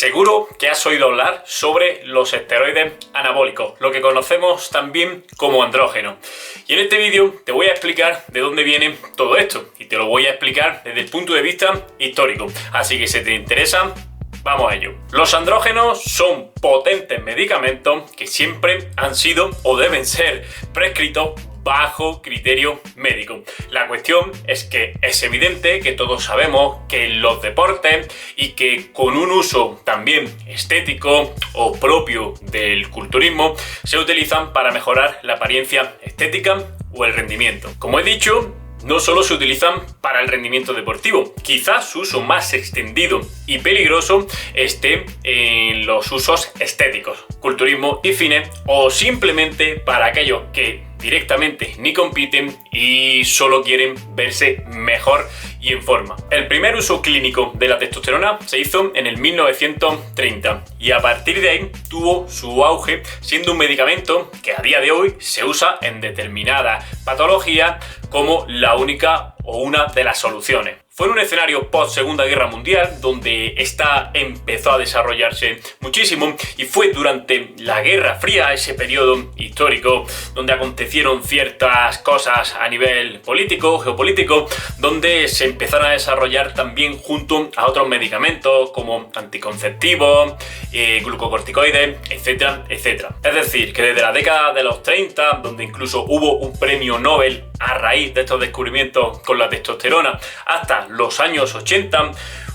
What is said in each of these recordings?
Seguro que has oído hablar sobre los esteroides anabólicos, lo que conocemos también como andrógenos. Y en este vídeo te voy a explicar de dónde viene todo esto y te lo voy a explicar desde el punto de vista histórico. Así que si te interesa, vamos a ello. Los andrógenos son potentes medicamentos que siempre han sido o deben ser prescritos bajo criterio médico. La cuestión es que es evidente que todos sabemos que en los deportes y que con un uso también estético o propio del culturismo se utilizan para mejorar la apariencia estética o el rendimiento. Como he dicho, no solo se utilizan para el rendimiento deportivo, quizás su uso más extendido y peligroso esté en los usos estéticos, culturismo y fitness, o simplemente para aquellos que directamente ni compiten y solo quieren verse mejor y en forma. El primer uso clínico de la testosterona se hizo en el 1930 y a partir de ahí tuvo su auge, siendo un medicamento que a día de hoy se usa en determinadas patologías como la única o una de las soluciones. Fue en un escenario post-Segunda Guerra Mundial donde esta empezó a desarrollarse muchísimo y fue durante la Guerra Fría, ese periodo histórico donde acontecieron ciertas cosas a nivel político, geopolítico, donde se empezaron a desarrollar también junto a otros medicamentos como anticonceptivos, glucocorticoides, etcétera, etcétera. Es decir, que desde la década de los 30, donde incluso hubo un premio Nobel a raíz de estos descubrimientos con la testosterona, hasta los años 80,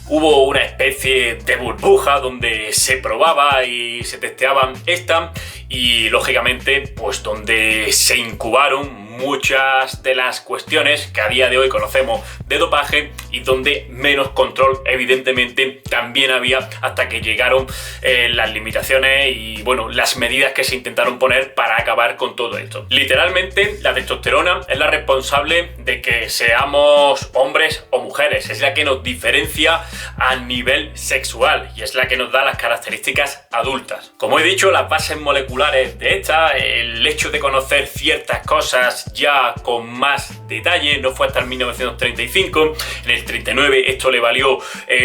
hubo una especie de burbuja donde se probaba y se testeaban esta y lógicamente pues donde se incubaron muchas de las cuestiones que a día de hoy conocemos de dopaje y donde menos control evidentemente también había hasta que llegaron las limitaciones y bueno, las medidas que se intentaron poner para acabar con todo esto. Literalmente la testosterona es la responsable de que seamos hombres o mujeres, es la que nos diferencia a nivel sexual y es la que nos da las características adultas. Como he dicho, las bases moleculares de esta, el hecho de conocer ciertas cosas ya con más detalle, no fue hasta el 1935. En el 39 esto le valió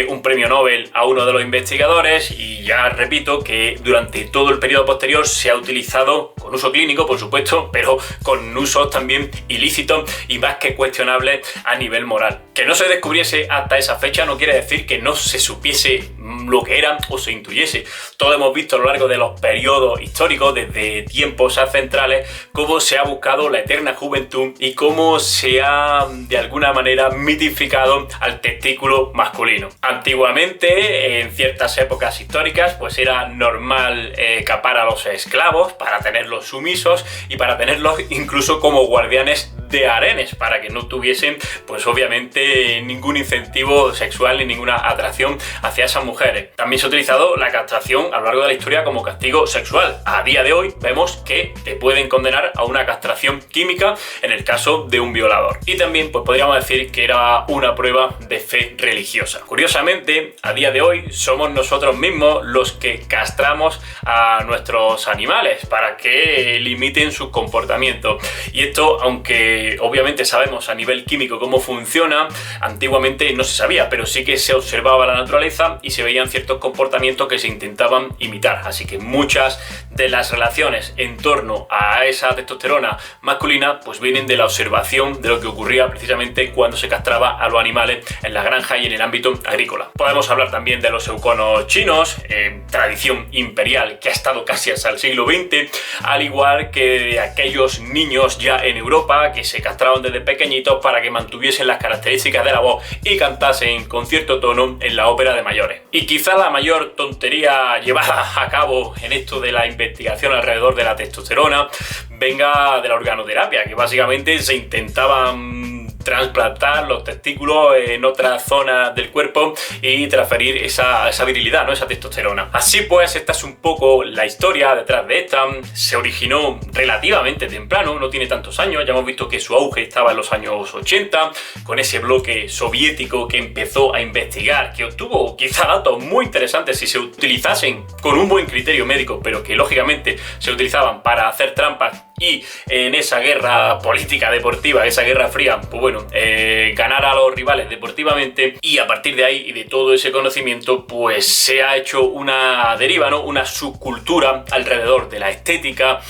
un premio Nobel a uno de los investigadores y ya repito que durante todo el periodo posterior se ha utilizado con uso clínico, por supuesto, pero con usos también ilícitos y más que cuestionables a nivel moral. Que no se descubriese hasta esa fecha no quiere decir que no se supiese lo que eran o se intuyese. Todos hemos visto a lo largo de los periodos históricos, desde tiempos ancestrales, cómo se ha buscado la eterna juventud y cómo se ha de alguna manera mitificado al testículo masculino. Antiguamente, en ciertas épocas históricas, pues era normal capar a los esclavos para tenerlos sumisos y para tenerlos incluso como guardianes de harenes, para que no tuviesen pues obviamente ningún incentivo sexual ni ninguna atracción hacia esas mujeres. También se ha utilizado la castración a lo largo de la historia como castigo sexual. A día de hoy vemos que te pueden condenar a una castración química en el caso de un violador. Y también pues podríamos decir que era una prueba de fe religiosa. Curiosamente, a día de hoy somos nosotros mismos los que castramos a nuestros animales para que limiten sus comportamientos. Y esto, aunque obviamente sabemos a nivel químico cómo funciona, antiguamente no se sabía, pero sí que se observaba la naturaleza y se veían ciertos comportamientos que se intentaban imitar. Así que muchas de las relaciones en torno a esa testosterona masculina pues vienen de la observación de lo que ocurría precisamente cuando se castraba a los animales en la granja y en el ámbito agrícola. Podemos hablar también de los euconos chinos, tradición imperial que ha estado casi hasta el siglo XX, al igual que de aquellos niños ya en Europa que se castraban desde pequeñitos para que mantuviesen las características de la voz y cantasen con cierto tono en la ópera de mayores. Y quizá la mayor tontería llevada a cabo en esto de la investigación alrededor de la testosterona venga de la organoterapia, que básicamente se intentaban trasplantar los testículos en otra zona del cuerpo y transferir esa virilidad, ¿no? Esa testosterona. Así pues, esta es un poco la historia detrás de esta. Se originó relativamente temprano, no tiene tantos años, ya hemos visto que su auge estaba en los años 80, con ese bloque soviético que empezó a investigar, que obtuvo quizá datos muy interesantes si se utilizasen con un buen criterio médico, pero que lógicamente se utilizaban para hacer trampas y en esa guerra política deportiva, esa guerra fría, pues bueno, bueno, ganar a los rivales deportivamente, y a partir de ahí y de todo ese conocimiento pues se ha hecho una deriva, ¿no? Una subcultura alrededor de la estética,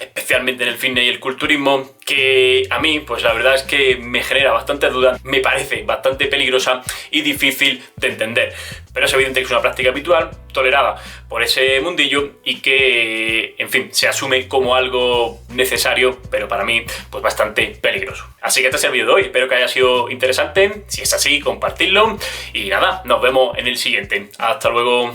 especialmente en el fitness y el culturismo, que a mí pues la verdad es que me genera bastantes dudas, me parece bastante peligrosa y difícil de entender, pero es evidente que es una práctica habitual, tolerada por ese mundillo y que, en fin, se asume como algo necesario, pero para mí pues bastante peligroso. Así que este es el vídeo de hoy, espero que haya sido interesante, si es así, compartidlo y nada, nos vemos en el siguiente. Hasta luego.